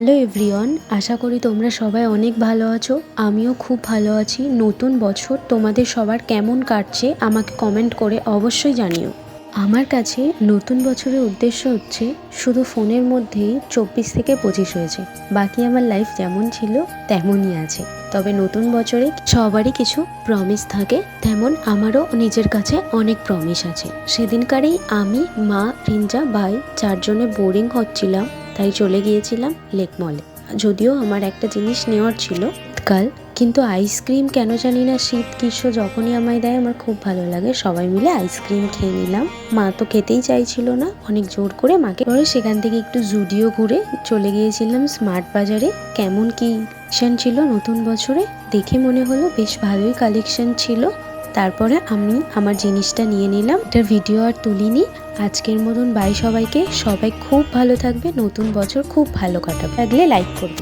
Hello everyone, আশা করি তোমরা সবাই অনেক ভালো আছো। আমিও খুব ভালো আছি। নতুন বছর তোমাদের সবার কেমন কাটছে আমাকে কমেন্ট করে অবশ্যই জানিও। আমার কাছে নতুন বছরের উদ্দেশ্য হচ্ছে শুধু ফোনের মধ্যেই 24 থেকে 25 হয়েছে, বাকি আমার লাইফ যেমন ছিল তেমনই আছে। তবে নতুন বছরে সবারই কিছু প্রমিস থাকে, তেমন আমারও নিজের কাছে অনেক প্রমিস আছে। সেদিনকারেই আমি, মা, রিঞ্জা, ভাই চারজনে বোরিং হচ্ছিলাম, তাই চলে গিয়েছিলাম লেক মলে। যদিও আমার একটা জিনিস নেওয়ার ছিল কাল, কিন্তু আইসক্রিম কেন জানি না শীত গ্রীষ্ম যখনই আমায় দেয় আমার খুব ভালো লাগে। সবাই মিলে আইসক্রিম খেয়ে নিলাম। মা তো খেতেই চাইছিল না, অনেক জোর করে মাকে পরে সেখান থেকে একটু জুডিও ঘুরে চলে গিয়েছিলাম স্মার্ট বাজারে। কেমন কি কালেকশন ছিল নতুন বছরে দেখে মনে হলো বেশ ভালোই কালেকশন ছিল। তারপরে আমি আমার জিনিসটা নিয়ে নিলাম। এটার ভিডিও আর তুলিনি। আজকের মতন বাই সবাইকে। সবাই খুব ভালো থাকবে, নতুন বছর খুব ভালো কাটাবে। লাগলে লাইক করবে।